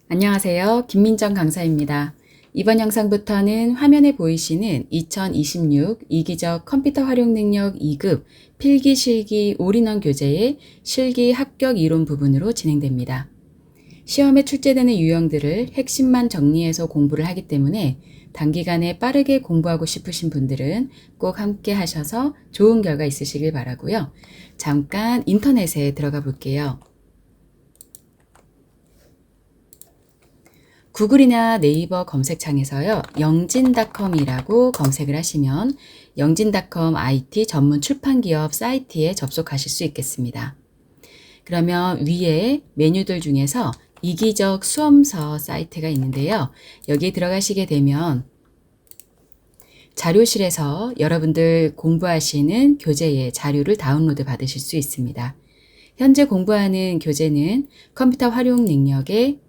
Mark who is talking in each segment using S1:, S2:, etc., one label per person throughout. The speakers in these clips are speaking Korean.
S1: 안녕하세요. 김민정 강사입니다. 이번 영상부터는 화면에 보이시는 2026 이기적 컴퓨터 활용 능력 2급 필기 실기 올인원 교재의 실기 합격 이론 부분으로 진행됩니다. 시험에 출제되는 유형들을 핵심만 정리해서 공부를 하기 때문에 단기간에 빠르게 공부하고 싶으신 분들은 꼭 함께 하셔서 좋은 결과 있으시길 바라고요. 잠깐 인터넷에 들어가 볼게요. 구글이나 네이버 검색창에서요, 영진닷컴이라고 검색을 하시면 영진닷컴 IT 전문 출판기업 사이트에 접속하실 수 있겠습니다. 그러면 위에 메뉴들 중에서 이기적 수험서 사이트가 있는데요. 여기에 들어가시게 되면 자료실에서 여러분들 공부하시는 교재의 자료를 다운로드 받으실 수 있습니다. 현재 공부하는 교재는 컴퓨터 활용 능력의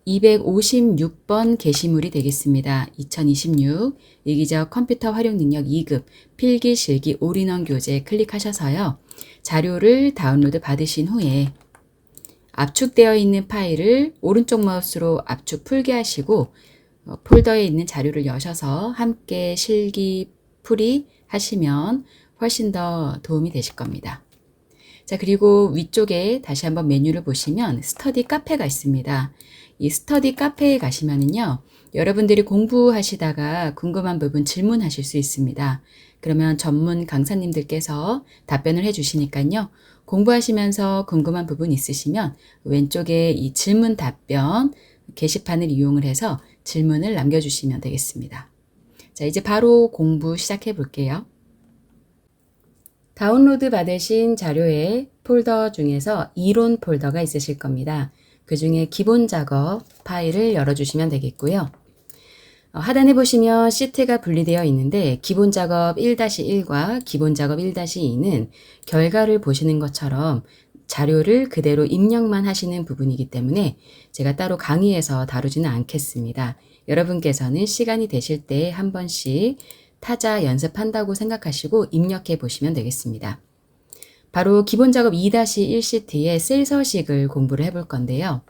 S1: 256번 게시물이 되겠습니다. 2026 이기적 컴퓨터 활용 능력 2급 필기 실기 올인원 교재 클릭하셔서요. 자료를 다운로드 받으신 후에 압축되어 있는 파일을 오른쪽 마우스로 압축 풀게 하시고 폴더에 있는 자료를 여셔서 함께 실기 풀이 하시면 훨씬 더 도움이 되실 겁니다. 자, 그리고 위쪽에 다시 한번 메뉴를 보시면 스터디 카페가 있습니다. 이 스터디 카페에 가시면은요, 여러분들이 공부하시다가 궁금한 부분 질문하실 수 있습니다. 그러면 전문 강사님들께서 답변을 해주시니까요, 공부하시면서 궁금한 부분 있으시면 왼쪽에 이 질문 답변 게시판을 이용을 해서 질문을 남겨주시면 되겠습니다. 자, 이제 바로 공부 시작해 볼게요. 다운로드 받으신 자료의 폴더 중에서 이론 폴더가 있으실 겁니다. 그 중에 기본 작업 파일을 열어주시면 되겠고요. 하단에 보시면 시트가 분리되어 있는데 기본 작업 1-1과 기본 작업 1-2는 결과를 보시는 것처럼 자료를 그대로 입력만 하시는 부분이기 때문에 제가 따로 강의해서 다루지는 않겠습니다. 여러분께서는 시간이 되실 때 한 번씩 타자 연습한다고 생각하시고 입력해 보시면 되겠습니다. 바로 기본 작업 2-1 시트의 셀 서식을 공부를 해볼 건데요.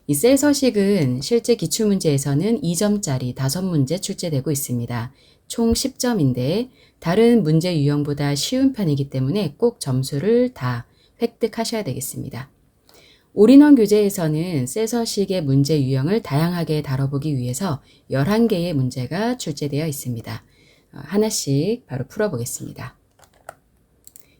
S1: 이 셀 서식은 실제 기출문제에서는 2점짜리 5문제 출제되고 있습니다. 총 10점인데 다른 문제 유형보다 쉬운 편이기 때문에 꼭 점수를 다 획득하셔야 되겠습니다. 올인원 교재에서는 셀 서식의 문제 유형을 다양하게 다뤄보기 위해서 11개의 문제가 출제되어 있습니다. 하나씩 바로 풀어보겠습니다.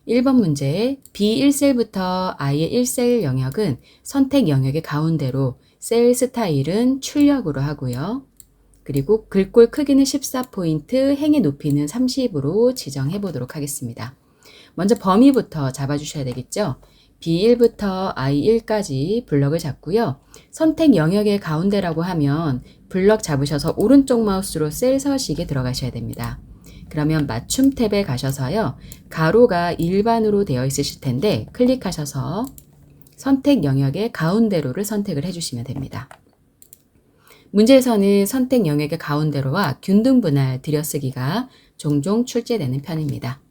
S1: 1번 문제, B1셀부터 I의 1셀 영역은 선택 영역의 가운데로 셀 스타일은 출력으로 하고요. 그리고 글꼴 크기는 14포인트, 행의 높이는 30으로 지정해 보도록 하겠습니다. 먼저 범위부터 잡아주셔야 되겠죠. B1부터 I1까지 블럭을 잡고요. 선택 영역의 가운데라고 하면 블럭 잡으셔서 오른쪽 마우스로 셀 서식에 들어가셔야 됩니다. 그러면 맞춤 탭에 가셔서요. 가로가 일반으로 되어 있으실 텐데 클릭하셔서 선택 영역의 가운데로를 선택을 해주시면 됩니다. 문제에서는 선택 영역의 가운데로와 균등 분할 들여쓰기가 종종 출제되는 편입니다.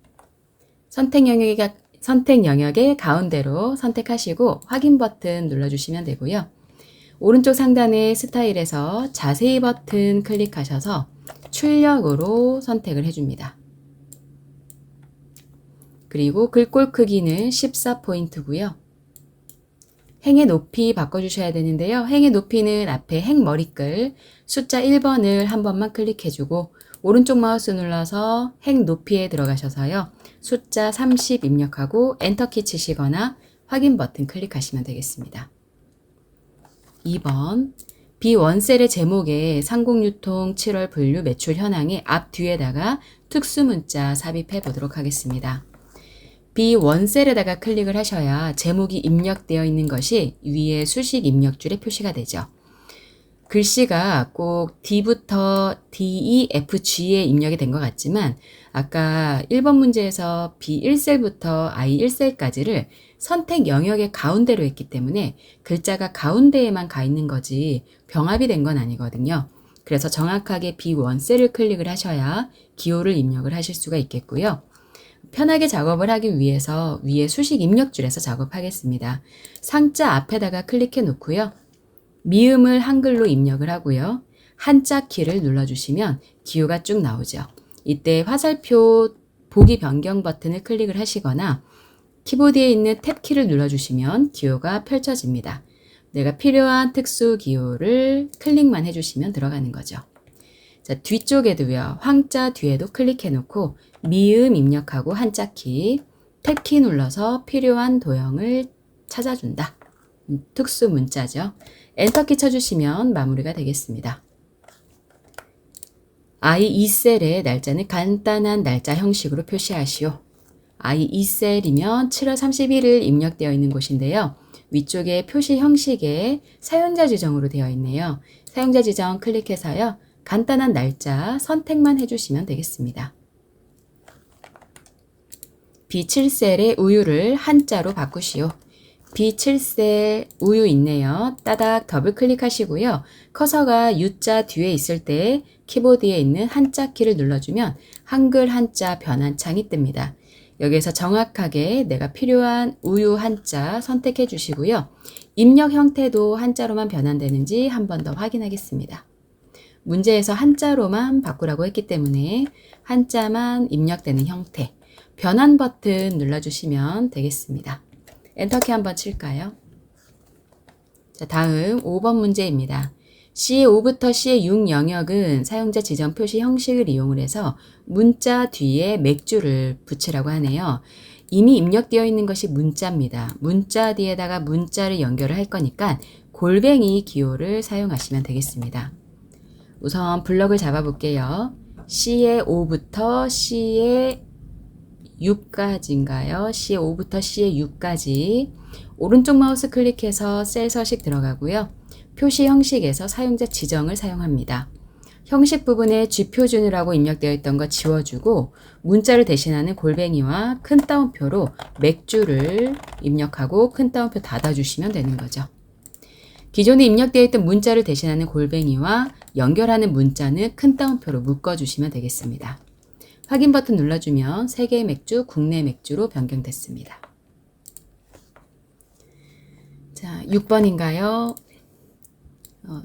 S1: 선택 영역의 가운데로 선택하시고 확인 버튼 눌러주시면 되고요. 오른쪽 상단의 스타일에서 자세히 버튼 클릭하셔서 출력으로 선택을 해줍니다. 그리고 글꼴 크기는 14포인트고요. 행의 높이 바꿔주셔야 되는데요. 행의 높이는 앞에 행 머리글 숫자 1번을 한 번만 클릭해주고 오른쪽 마우스 눌러서 행 높이에 들어가셔서요. 숫자 30 입력하고 엔터키 치시거나 확인 버튼 클릭하시면 되겠습니다. 2번 B1셀의 제목에 상공유통 7월 분류 매출 현황의 앞 뒤에다가 특수문자 삽입해 보도록 하겠습니다. B1셀에다가 클릭을 하셔야 제목이 입력되어 있는 것이 위에 수식 입력줄에 표시가 되죠. 글씨가 꼭 D부터 D, E, F, G에 입력이 된 것 같지만 아까 1번 문제에서 B1셀부터 I1셀까지를 선택 영역의 가운데로 했기 때문에 글자가 가운데에만 가 있는 거지 병합이 된 건 아니거든요. 그래서 정확하게 B1셀을 클릭을 하셔야 기호를 입력을 하실 수가 있겠고요. 편하게 작업을 하기 위해서 위에 수식 입력줄에서 작업하겠습니다. 상자 앞에다가 클릭해 놓고요. 미음을 한글로 입력을 하고요. 한자 키를 눌러주시면 기호가 쭉 나오죠. 이때 화살표 보기 변경 버튼을 클릭을 하시거나 키보드에 있는 탭 키를 눌러주시면 기호가 펼쳐집니다. 내가 필요한 특수 기호를 클릭만 해주시면 들어가는 거죠. 자, 뒤쪽에도요. 황자 뒤에도 클릭해 놓고 미음 입력하고 한자 키, 탭 키 눌러서 필요한 도형을 찾아준다. 특수 문자죠. 엔터키 쳐주시면 마무리가 되겠습니다. I2셀의 날짜는 간단한 날짜 형식으로 표시하시오. I2셀이면 7월 31일 입력되어 있는 곳인데요. 위쪽에 표시 형식에 사용자 지정으로 되어 있네요. 사용자 지정 클릭해서요. 간단한 날짜 선택만 해주시면 되겠습니다. B7셀의 우유를 한자로 바꾸시오. B7셀 우유 있네요. 따닥 더블 클릭하시고요. 커서가 U자 뒤에 있을 때 키보드에 있는 한자 키를 눌러주면 한글 한자 변환 창이 뜹니다. 여기에서 정확하게 내가 필요한 우유 한자 선택해 주시고요. 입력 형태도 한자로만 변환되는지 한 번 더 확인하겠습니다. 문제에서 한자로만 바꾸라고 했기 때문에 한자만 입력되는 형태, 변환 버튼 눌러주시면 되겠습니다. 엔터키 한번 칠까요? 자, 다음 5번 문제입니다. C의 5부터 C의 6 영역은 사용자 지정 표시 형식을 이용을 해서 문자 뒤에 맥주를 붙이라고 하네요. 이미 입력되어 있는 것이 문자입니다. 문자 뒤에다가 문자를 연결을 할 거니까 골뱅이 기호를 사용하시면 되겠습니다. 우선 블럭을 잡아 볼게요. C의 5부터 C의 6까지인가요? C의 5부터 C의 6까지 오른쪽 마우스 클릭해서 셀 서식 들어가고요. 표시 형식에서 사용자 지정을 사용합니다. 형식 부분에 G표준이라고 입력되어 있던 거 지워주고 문자를 대신하는 골뱅이와 큰 따옴표로 맥주를 입력하고 큰 따옴표 닫아주시면 되는 거죠. 기존에 입력되어 있던 문자를 대신하는 골뱅이와 연결하는 문자는 큰 따옴표로 묶어주시면 되겠습니다. 확인 버튼 눌러주면 세계 맥주, 국내 맥주로 변경됐습니다. 자, 6번인가요?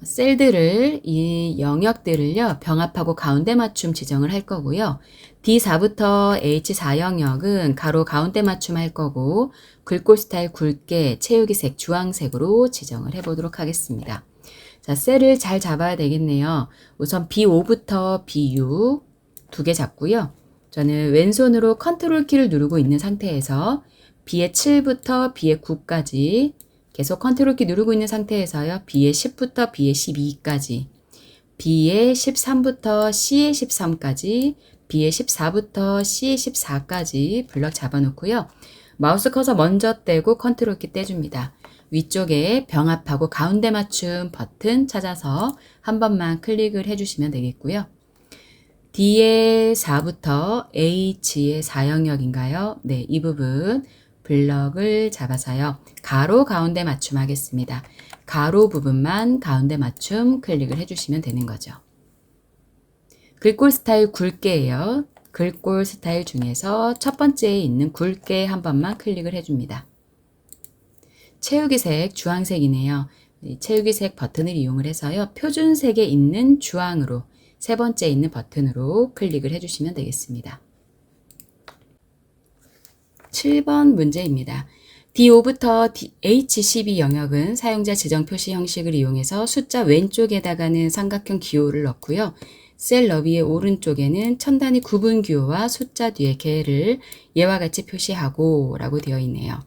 S1: 셀들을, 이 영역들을요, 병합하고 가운데 맞춤 지정을 할 거고요. D4부터 H4 영역은 가로 가운데 맞춤 할 거고, 글꼴 스타일 굵게, 채우기 색 주황색으로 지정을 해보도록 하겠습니다. 자, 셀을 잘 잡아야 되겠네요. 우선 B5부터 B6 두 개 잡고요. 저는 왼손으로 컨트롤 키를 누르고 있는 상태에서 B의 7부터 B의 9까지 계속 컨트롤 키 누르고 있는 상태에서요. B의 10부터 B의 12까지, B의 13부터 C의 13까지, B의 14부터 C의 14까지 블럭 잡아놓고요. 마우스 커서 먼저 떼고 컨트롤 키 떼줍니다. 위쪽에 병합하고 가운데 맞춤 버튼 찾아서 한 번만 클릭을 해주시면 되겠고요. D의 4부터 H의 4 영역인가요? 네, 이 부분 블럭을 잡아서요. 가로 가운데 맞춤 하겠습니다. 가로 부분만 가운데 맞춤 클릭을 해주시면 되는 거죠. 글꼴 스타일 굵게예요. 글꼴 스타일 중에서 첫 번째에 있는 굵게 한 번만 클릭을 해줍니다. 채우기 색 주황색이네요. 채우기 색 버튼을 이용을 해서요. 표준색에 있는 주황으로 세 번째 있는 버튼으로 클릭을 해주시면 되겠습니다. 7번 문제입니다. D5부터 H12 영역은 사용자 지정 표시 형식을 이용해서 숫자 왼쪽에다가는 삼각형 기호를 넣고요. 셀 너비의 오른쪽에는 천 단위 구분 기호와 숫자 뒤에 개를 예와 같이 표시하고 라고 되어 있네요.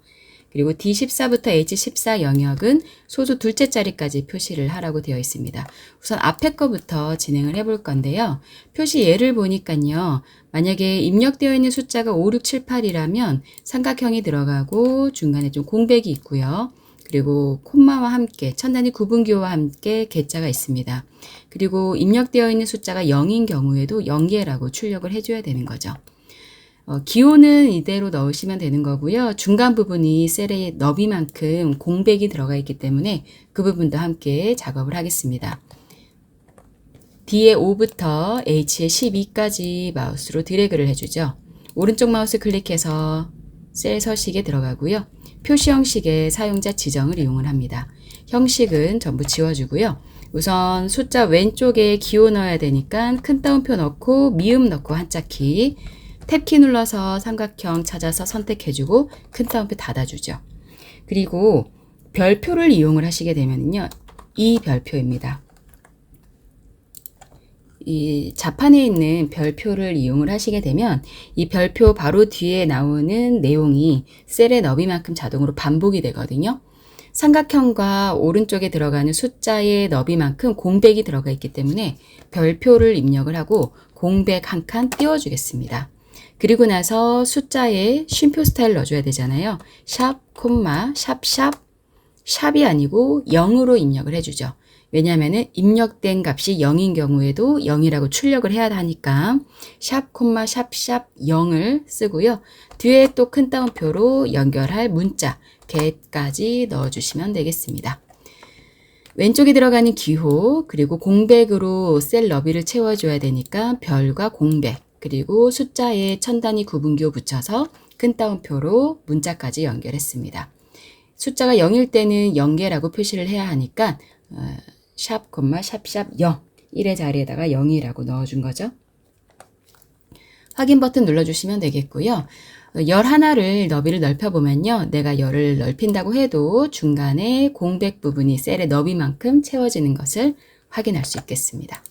S1: 그리고 D14부터 H14 영역은 소수 둘째 자리까지 표시를 하라고 되어 있습니다. 우선 앞에 거부터 진행을 해볼 건데요. 표시 예를 보니까요. 만약에 입력되어 있는 숫자가 5, 6, 7, 8이라면 삼각형이 들어가고 중간에 좀 공백이 있고요. 그리고 콤마와 함께 천 단위 구분기호와 함께 개자가 있습니다. 그리고 입력되어 있는 숫자가 0인 경우에도 0개라고 출력을 해줘야 되는 거죠. 기호는 이대로 넣으시면 되는 거고요. 중간 부분이 셀의 너비만큼 공백이 들어가 있기 때문에 그 부분도 함께 작업을 하겠습니다. D의 5부터 H의 12까지 마우스로 드래그를 해주죠. 오른쪽 마우스 클릭해서 셀 서식에 들어가고요. 표시 형식의 사용자 지정을 이용을 합니다. 형식은 전부 지워주고요. 우선 숫자 왼쪽에 기호 넣어야 되니까 큰 따옴표 넣고 미음 넣고 한자키, 탭키 눌러서 삼각형 찾아서 선택해주고 큰 따옴표 닫아주죠. 그리고 별표를 이용을 하시게 되면요. 이 별표입니다. 이 자판에 있는 별표를 이용을 하시게 되면 이 별표 바로 뒤에 나오는 내용이 셀의 너비만큼 자동으로 반복이 되거든요. 삼각형과 오른쪽에 들어가는 숫자의 너비만큼 공백이 들어가 있기 때문에 별표를 입력을 하고 공백 한 칸 띄워주겠습니다. 그리고 나서 숫자에 쉼표 스타일 넣어줘야 되잖아요. 샵, 콤마, 샵, 샵이 아니고 0으로 입력을 해주죠. 왜냐하면 입력된 값이 0인 경우에도 0이라고 출력을 해야 하니까 샵, 콤마, 샵 0을 쓰고요. 뒤에 또 큰 따옴표로 연결할 문자, get까지 넣어주시면 되겠습니다. 왼쪽에 들어가는 기호, 그리고 공백으로 셀 너비를 채워줘야 되니까 별과 공백, 그리고 숫자에 천 단위 구분기호 붙여서 큰 따옴표로 문자까지 연결했습니다. 숫자가 0일 때는 0개라고 표시를 해야 하니까 샵, 샵 0, 1의 자리에다가 0이라고 넣어준 거죠. 확인 버튼 눌러주시면 되겠고요. 열 하나를 너비를 넓혀보면요. 내가 열을 넓힌다고 해도 중간에 공백 부분이 셀의 너비만큼 채워지는 것을 확인할 수 있겠습니다.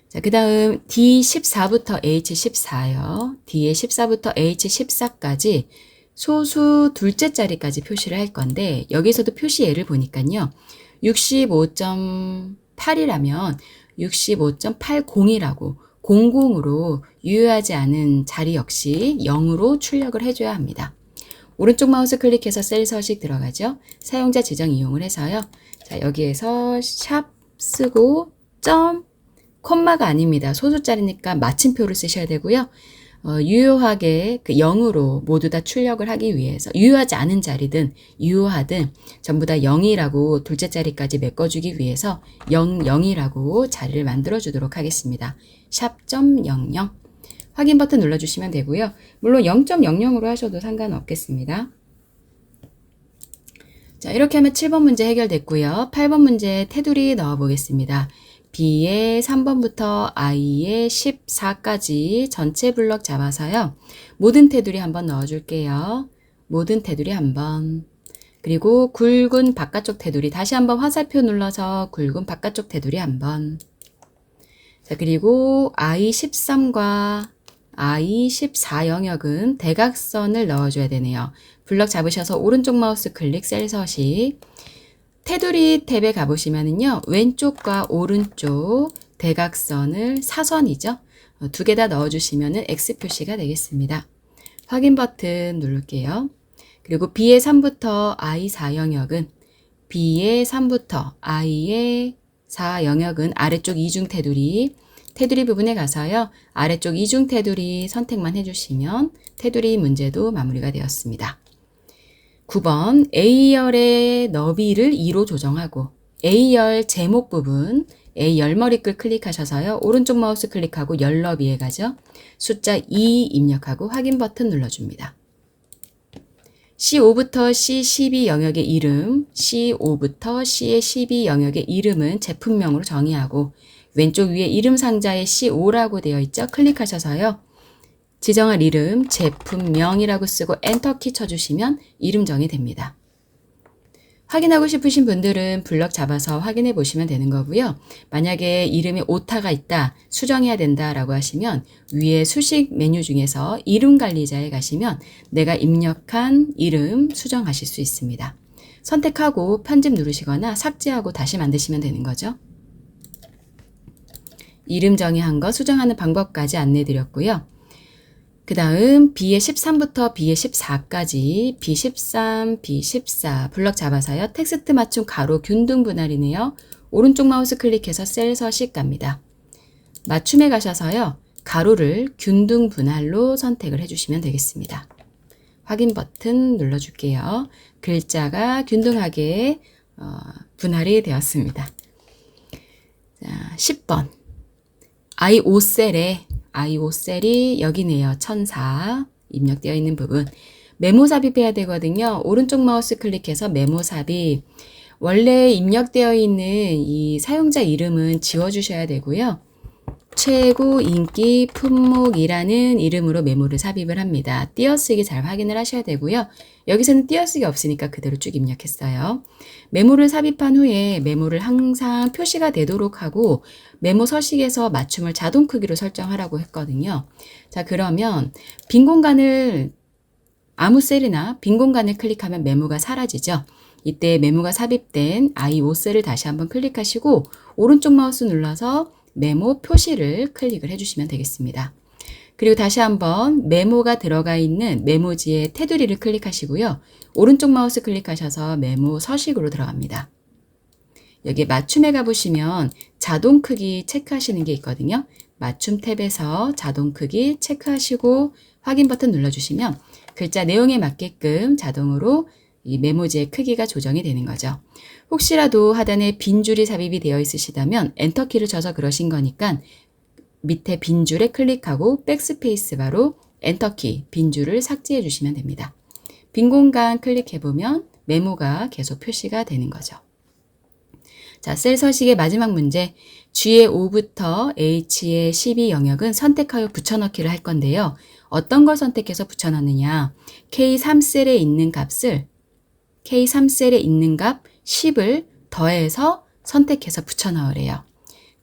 S1: 자, 그 다음 D14부터 H14요. D의 14부터 H14까지 소수 둘째 자리까지 표시를 할 건데 여기서도 표시 예를 보니까요. 65.8이라면 65.80이라고 00으로 유효하지 않은 자리 역시 0으로 출력을 해줘야 합니다. 오른쪽 마우스 클릭해서 셀 서식 들어가죠. 사용자 지정 이용을 해서요. 자, 여기에서 샵 쓰고 점, 콤마가 아닙니다. 소수자리니까 마침표를 쓰셔야 되고요. 유효하게 그 0으로 모두 다 출력을 하기 위해서 유효하지 않은 자리든 유효하든 전부 다 0이라고 둘째 자리까지 메꿔주기 위해서 00이라고 자리를 만들어 주도록 하겠습니다. 샵.00 확인 버튼 눌러주시면 되고요. 물론 0.00으로 하셔도 상관없겠습니다. 자, 이렇게 하면 7번 문제 해결됐고요. 8번 문제 테두리 넣어 보겠습니다. B의 3번부터 I의 14까지 전체 블럭 잡아서요. 모든 테두리 한번 넣어줄게요. 모든 테두리 한번. 그리고 굵은 바깥쪽 테두리 다시 한번 화살표 눌러서 굵은 바깥쪽 테두리 한번. 자, 그리고 I13과 I14 영역은 대각선을 넣어줘야 되네요. 블럭 잡으셔서 오른쪽 마우스 클릭 셀 서식. 테두리 탭에 가보시면은요, 왼쪽과 오른쪽 대각선을 사선이죠. 두 개 다 넣어주시면은 X 표시가 되겠습니다. 확인 버튼 누를게요. 그리고 B의 3부터 I4 영역은 B의 3부터 I의 4 영역은 아래쪽 이중 테두리, 테두리 부분에 가서요, 아래쪽 이중 테두리 선택만 해주시면 테두리 문제도 마무리가 되었습니다. 9번 A열의 너비를 2로 조정하고 A열 제목 부분 A 열머리글 클릭하셔서요. 오른쪽 마우스 클릭하고 열 너비에 가죠. 숫자 2 입력하고 확인 버튼 눌러줍니다. C5부터 C12 영역의 이름, C5부터 C12 영역의 이름은 제품명으로 정의하고 왼쪽 위에 이름 상자에 C5라고 되어 있죠. 클릭하셔서요. 지정할 이름 제품명이라고 쓰고 엔터키 쳐주시면 이름 정의됩니다. 확인하고 싶으신 분들은 블럭 잡아서 확인해 보시면 되는 거고요. 만약에 이름에 오타가 있다, 수정해야 된다라고 하시면 위에 수식 메뉴 중에서 이름 관리자에 가시면 내가 입력한 이름 수정하실 수 있습니다. 선택하고 편집 누르시거나 삭제하고 다시 만드시면 되는 거죠. 이름 정의한 거 수정하는 방법까지 안내 드렸고요. 그 다음 B의 13부터 B의 14까지 B13, B14 블럭 잡아서요. 텍스트 맞춤 가로 균등 분할이네요. 오른쪽 마우스 클릭해서 셀 서식 갑니다. 맞춤에 가셔서요. 가로를 균등 분할로 선택을 해주시면 되겠습니다. 확인 버튼 눌러줄게요. 글자가 균등하게 분할이 되었습니다. 자, 10번 I5셀에 I5셀이 여기네요. 1004 입력되어 있는 부분. 메모 삽입해야 되거든요. 오른쪽 마우스 클릭해서 메모 삽입. 원래 입력되어 있는 이 사용자 이름은 지워주셔야 되고요. 최고 인기 품목이라는 이름으로 메모를 삽입을 합니다. 띄어쓰기 잘 확인을 하셔야 되고요. 여기서는 띄어쓰기 없으니까 그대로 쭉 입력했어요. 메모를 삽입한 후에 메모를 항상 표시가 되도록 하고 메모 서식에서 맞춤을 자동 크기로 설정하라고 했거든요. 자, 그러면 빈 공간을 아무 셀이나 빈 공간을 클릭하면 메모가 사라지죠. 이때 메모가 삽입된 I5셀을 다시 한번 클릭하시고 오른쪽 마우스 눌러서 메모 표시를 클릭을 해주시면 되겠습니다. 그리고 다시 한번 메모가 들어가 있는 메모지의 테두리를 클릭하시고요. 오른쪽 마우스 클릭하셔서 메모 서식으로 들어갑니다. 여기에 맞춤에 가보시면 자동 크기 체크하시는 게 있거든요. 맞춤 탭에서 자동 크기 체크하시고 확인 버튼 눌러주시면 글자 내용에 맞게끔 자동으로 이 메모지의 크기가 조정이 되는 거죠. 혹시라도 하단에 빈 줄이 삽입이 되어 있으시다면 엔터키를 쳐서 그러신 거니까 밑에 빈 줄에 클릭하고 백스페이스 바로 엔터키 빈 줄을 삭제해 주시면 됩니다. 빈 공간 클릭해보면 메모가 계속 표시가 되는 거죠. 자, 셀 서식의 마지막 문제. G의 5부터 H의 12 영역은 선택하여 붙여넣기를 할 건데요. 어떤 걸 선택해서 붙여넣느냐. K3셀에 있는 값을 K3셀에 있는 값 10을 더해서 선택해서 붙여넣으래요.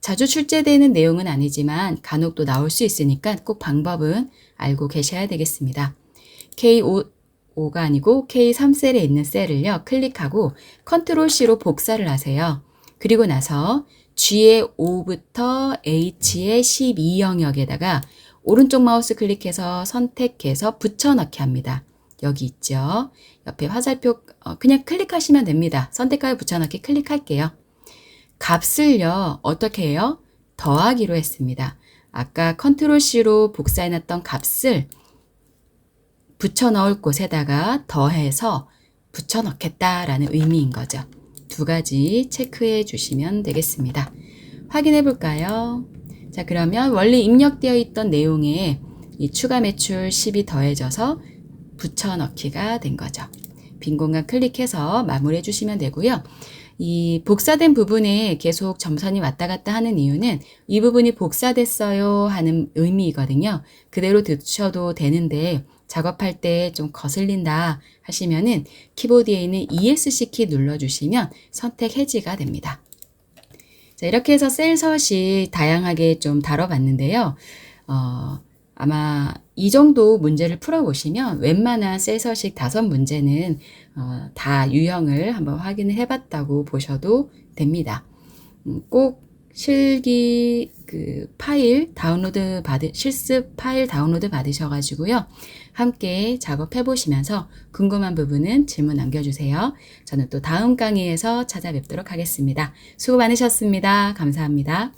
S1: 자주 출제되는 내용은 아니지만 간혹 또 나올 수 있으니까 꼭 방법은 알고 계셔야 되겠습니다. K5가 아니고 K3셀에 있는 셀을요. 클릭하고 컨트롤 C로 복사를 하세요. 그리고 나서 G의 5부터 H의 12 영역에다가 오른쪽 마우스 클릭해서 선택해서 붙여넣기 합니다. 여기 있죠. 옆에 화살표 그냥 클릭하시면 됩니다. 선택하여 붙여넣기 클릭할게요. 값을요. 어떻게 해요? 더하기로 했습니다. 아까 컨트롤 C로 복사해놨던 값을 붙여넣을 곳에다가 더해서 붙여넣겠다라는 의미인 거죠. 두 가지 체크해 주시면 되겠습니다. 확인해 볼까요? 자, 그러면 원래 입력되어 있던 내용에 이 추가 매출 10이 더해져서 붙여넣기가 된 거죠. 빈 공간 클릭해서 마무리해 주시면 되고요. 이 복사된 부분에 계속 점선이 왔다 갔다 하는 이유는 이 부분이 복사됐어요 하는 의미이거든요. 그대로 두셔도 되는데 작업할 때 좀 거슬린다 하시면은 키보드에 있는 ESC 키 눌러주시면 선택 해지가 됩니다. 자, 이렇게 해서 셀 서식 다양하게 좀 다뤄봤는데요. 아마 이 정도 문제를 풀어보시면 웬만한 셀 서식 5문제는 다 유형을 한번 확인을 해봤다고 보셔도 됩니다. 꼭 실기 파일 다운로드 실습 파일 다운로드 받으셔가지고요. 함께 작업해 보시면서 궁금한 부분은 질문 남겨주세요. 저는 또 다음 강의에서 찾아뵙도록 하겠습니다. 수고 많으셨습니다. 감사합니다.